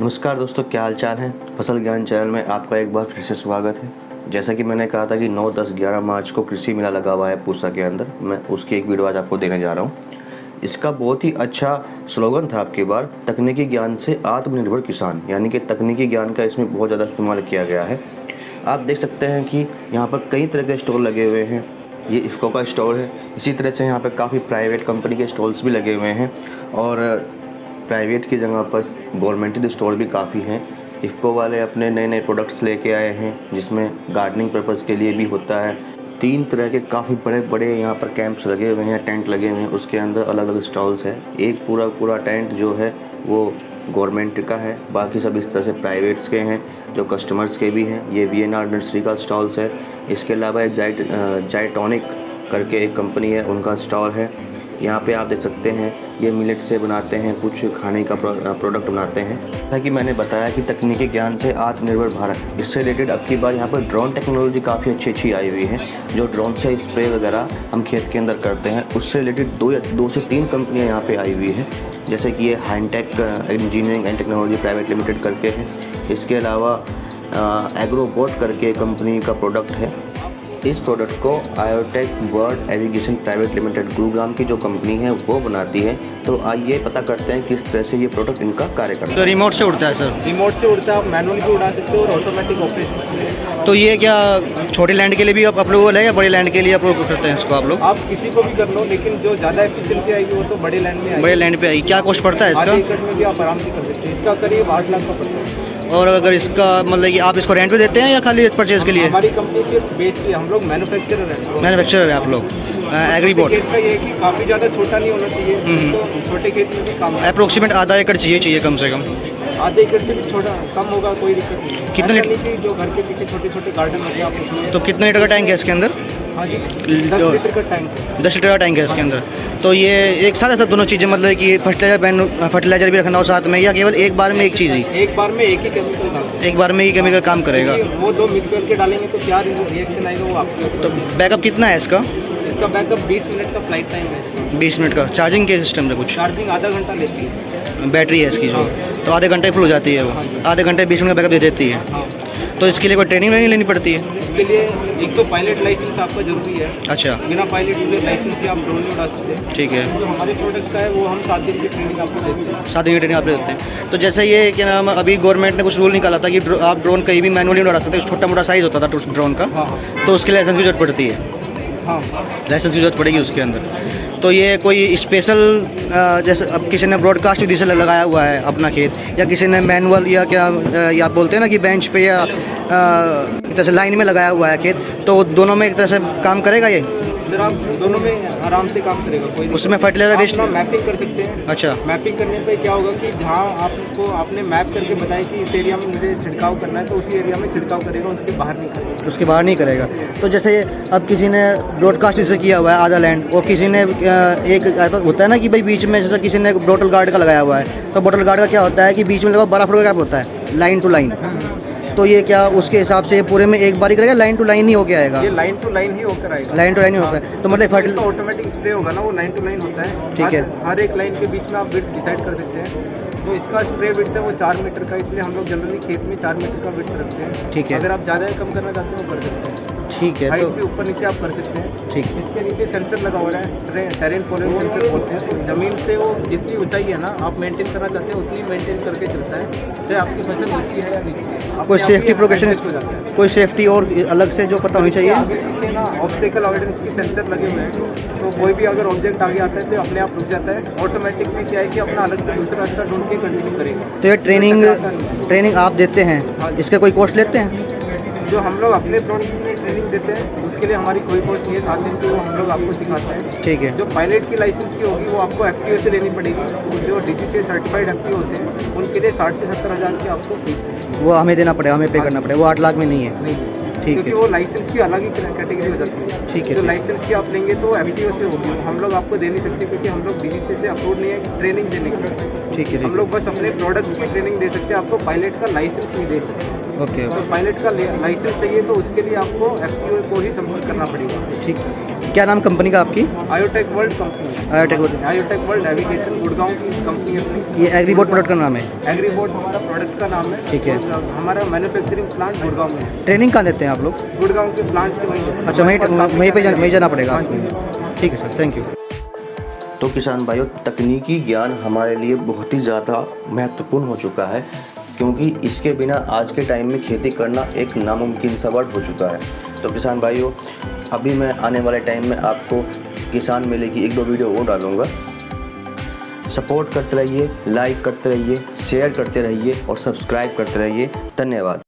नमस्कार दोस्तों, क्या हाल चाल है। फसल ज्ञान चैनल में आपका एक बार फिर से स्वागत है। जैसा कि मैंने कहा था कि 9, 10, 11 मार्च को कृषि मेला लगा हुआ है पूसा के अंदर। मैं उसकी एक वीडियो आज आपको देने जा रहा हूँ। इसका बहुत ही अच्छा स्लोगन था आपकी बार, तकनीकी ज्ञान से आत्मनिर्भर किसान, यानी कि तकनीकी ज्ञान का इसमें बहुत ज़्यादा इस्तेमाल किया गया है। आप देख सकते हैं कि यहाँ पर कई तरह के स्टॉल लगे हुए हैं। ये इफ़को का स्टोर है। इसी तरह से यहाँ पर काफ़ी प्राइवेट कंपनी के स्टॉल्स भी लगे हुए हैं और प्राइवेट की जगह पर गवर्नमेंटल स्टोर भी काफ़ी हैं। इफ़को वाले अपने नए नए प्रोडक्ट्स लेके आए हैं जिसमें गार्डनिंग पर्पज़ के लिए भी होता है। 3 तरह के काफ़ी बड़े बड़े यहाँ पर कैंप्स लगे हुए हैं, टेंट लगे हुए हैं, उसके अंदर अलग अलग स्टॉल्स है। एक पूरा टेंट जो है वो गवर्नमेंट का है, बाकी सब इस तरह से प्राइवेट्स के हैं जो कस्टमर्स के भी हैं। ये वीएनआर नर्सरी का स्टॉल्स है। इसके अलावा एक जाइटॉनिक करके एक कंपनी है, उनका स्टॉल है। यहाँ पे आप देख सकते हैं ये मिलेट से बनाते हैं, कुछ खाने का प्रोडक्ट बनाते हैं। जैसा कि मैंने बताया कि तकनीकी ज्ञान से आत्मनिर्भर भारत, इससे रिलेटेड अब की बार यहाँ पर ड्रोन टेक्नोलॉजी काफ़ी अच्छी आई हुई है। जो ड्रोन से स्प्रे वगैरह हम खेत के अंदर करते हैं, उससे रिलेटेड 2 से 3 कंपनियाँ यहाँ पे आई हुई हैं। जैसे कि ये hitech engineering and technology private limited करके है। इसके अलावा एग्रोबोट करके कंपनी का प्रोडक्ट है। इस प्रोडक्ट को आयोटेक वर्ल्ड एविगेशन प्राइवेट लिमिटेड गुरुग्राम की जो कंपनी है वो बनाती है। तो आइए पता करते हैं किस तरह से ये प्रोडक्ट इनका कार्य करता है। तो रिमोट से उड़ता है सर? रिमोट से उड़ता है, आप मैनुअली भी उड़ा सकते हो और ऑटोमेटिक ऑपरेशन। तो ये क्या छोटे लैंड के लिए भी अप्रूवल है या बड़े लैंड के लिए अप्रूव करते हैं इसको आप लोग? आप किसी को भी कर लो, लेकिन जो ज़्यादा एफिशिएंसी आएगी वो तो बड़े लैंड में आएगी। बड़े लैंड पे आई। क्या कॉस्ट पड़ता है इसका? 8 एकड़ में भी आप आराम से कर सकते हैं। इसका करीब 8 लाख का पड़ता है। और अगर इसका मतलब कि आप इसको रेंट पे देते हैं या खाली परचेज के लिए? हमारी कंपनी सिर्फ बेचती है, हम लोग मैन्युफैक्चरर हैं। मैन्युफैक्चरर है आप लोग? एग्रीबोट खेत का ये है कि काफ़ी ज़्यादा छोटा नहीं होना चाहिए, तो छोटे खेत में भी काम अप्रोक्सीमेट आधा एकड़ चाहिए कम से कम। आधे एकड़ से भी छोटा कम होगा, कोई दिक्कत नहीं है। कितने ऐसा नहीं कि जो घर के पीछे छोटे छोटे गार्डन होते हैं आप उसमें। तो कितने लीटर का टैंक है इसके अंदर? हाँ जी, 10 लीटर का टैंक है। 10 लीटर का टैंक है इसके अंदर। तो ये एक साथ है सब दोनों चीज़ें, मतलब कि फर्टिलाइजर भी रखना हो साथ में, या केवल एक बार में एक चीज़ ही? एक बार में एक ही केमिकल डालते हैं। एक बार में ही केमिकल काम करेगा? वो 2 मिक्स करके डालेंगे तो क्या रिएक्शन आएगा वो आपको। तो बैकअप कितना है इसका? इसका बैकअप 20 मिनट का फ्लाइट टाइम है इसका। 20 मिनट का। चार्जिंग के सिस्टम से कुछ? चार्जिंग आधा घंटा लेती है। बैटरी है इसकी जो, तो आधे घंटे फुल हो जाती है वो। आधे घंटे 20 मिनट का बैकअप दे देती है। हाँ, तो इसके लिए कोई ट्रेनिंग लेनी पड़ती है? इसके लिए एक तो पायलट लाइसेंस आपका जरूरी है। अच्छा। बिना पायलट के लाइसेंस से आप ड्रोन नहीं उड़ा सकते। ठीक है। जो हमारे प्रोडक्ट का है वो हम 7 दिन की ट्रेनिंग आपको देते हैं। 7 दिन की ट्रेनिंग आप देते हैं। तो जैसे ये क्या नाम, अभी गवर्नमेंट ने कुछ रूल निकाला था कि आप ड्रोन कहीं भी मैनुअली नहीं उड़ा सकते, छोटा मोटा साइज़ होता था ड्रोन का। हाँ। तो उसके लाइसेंस की जरूरत पड़ती है? हाँ, लाइसेंस की जरूरत पड़ेगी उसके अंदर। तो ये कोई स्पेशल जैसे अब किसी ने ब्रॉडकास्ट विधि से लगाया हुआ है अपना खेत, या किसी ने मैनुअल या क्या या बोलते हैं ना कि बेंच पे या एक तरह से लाइन में लगाया हुआ है खेत, तो दोनों में एक तरह से काम करेगा ये? सर आप दोनों में आराम से काम करेगा, कोई उसमें फर्टिलाइजर वेस्ट मैपिंग कर सकते हैं। अच्छा। मैपिंग करने पे क्या होगा कि जहाँ आपने मैप करके बताया कि इस एरिया में मुझे छिड़काव करना है, तो उसी एरिया में छिड़काव करेगा, उसके बाहर नहीं करेगा। उसके बाहर नहीं करेगा। तो जैसे अब किसी ने ब्रॉडकास्ट से किया हुआ है आधा लैंड, और किसी ने एक तो होता है ना कि भाई बीच में जैसे किसी ने बोटल गार्ड का लगाया हुआ है, तो बोटल गार्ड का क्या होता है कि बीच में लगभग 12 फुट का गैप होता है, लाइन टू लाइन। तो ये क्या उसके हिसाब से पूरे में एक बार ही करेगा, लाइन टू लाइन ही होके आएगा? ये लाइन टू लाइन ही होकर आएगा। लाइन टू लाइन ही होता है। तो मतलब फर्टिलाइजर ऑटोमेटिक स्प्रे होगा ना, वो लाइन टू लाइन होता है। ठीक है। हर एक लाइन के बीच में आप विड्थ डिसाइड कर सकते हैं। तो इसका स्प्रे विड्थ है वो 4 मीटर का, इसलिए हम लोग जनरली खेत में 4 मीटर का विड्थ रखते हैं। ठीक है। अगर आप ज़्यादा कम करना चाहते हैं वो कर सकते हैं। ठीक है। हाइट तो भी ऊपर नीचे आप कर सकते हैं। ठीक। इसके नीचे सेंसर लगा हो रहा है, टेरेन फॉलोइंग सेंसर बोलते हैं। तो ज़मीन से वो जितनी ऊंचाई है ना आप मेंटेन करना चाहते हैं उतनी मेंटेन करके चलता है, चाहे आपकी फसल ऊंची है या नीची है। कोई सेफ्टी प्रिकॉशन, हो जाता है। कोई सेफ्टी और अलग से जो पता होनी चाहिए? आगे पीछे ना ऑब्स्टेकल अवॉइडेंस की सेंसर लगे हुए हैं, तो कोई भी अगर ऑब्जेक्ट आगे आता है तो अपने आप रुक जाता है। ऑटोमेटिक में क्या है कि अपना अलग से दूसरा रास्ता ढूंढ के कंटिन्यू करेगा। तो ये ट्रेनिंग आप देते हैं? हाँ। इसका कोई कॉस्ट लेते हैं? जो हम लोग अपने प्रोडक्ट में ट्रेनिंग देते हैं उसके लिए हमारी कोई कॉस्ट नहीं है। 7 दिन की वो हम लोग आपको सिखाते हैं। ठीक है। जो पायलट की लाइसेंस की होगी वो आपको FTO से लेनी पड़ेगी। जो DGCA सर्टिफाइड FTO होते हैं उनके लिए 60 से 70 हज़ार की आपको फीस है। वो हमें देना पड़ेगा, हमें पे करना पड़ेगा? वो 8 लाख में नहीं है? नहीं, ठीक क्योंकि है। वो लाइसेंस की अलग ही कैटेगरी हो जाती है। ठीक है। जो लाइसेंस की आप लेंगे तो FTO से होगी, हम लोग आपको दे नहीं सकते क्योंकि हम लोग DGCA से अप्रूव नहीं है ट्रेनिंग देने के लिए। ठीक है। हम लोग बस अपने प्रोडक्ट की ट्रेनिंग दे सकते हैं, आपको पायलट का लाइसेंस नहीं दे सकते। ओके। तो पायलट का लाइसेंस चाहिए तो उसके लिए आपको FTO को ही संपर्क करना पड़ेगा। ठीक है। क्या नाम कंपनी का आपकी? IoTech world company, IoTech world navigation Gurgaon की कंपनी है। ये एग्रीबोट प्रोडक्ट का नाम है? एग्रीबोट हमारा प्रोडक्ट का नाम है। ठीक है। और हमारा मैन्युफैक्चरिंग प्लांट गुड़गांव में है। ट्रेनिंग कहाँ देते हैं आप लोग? गुड़गांव के प्लांट के वहीं। अच्छा, वहीं जाना पड़ेगा हाँ आपको? जी। ठीक है सर, थैंक यू। तो किसान भाइयों, तकनीकी ज्ञान हमारे लिए बहुत ही ज़्यादा महत्वपूर्ण हो चुका है, क्योंकि इसके बिना आज के टाइम में खेती करना एक नामुमकिन सा वर्ड हो चुका है। तो किसान भाइयों, अभी मैं आने वाले टाइम में आपको किसान मेले की 1-2 वीडियो और डालूँगा। सपोर्ट करते रहिए, लाइक करते रहिए, शेयर करते रहिए और सब्सक्राइब करते रहिए। धन्यवाद।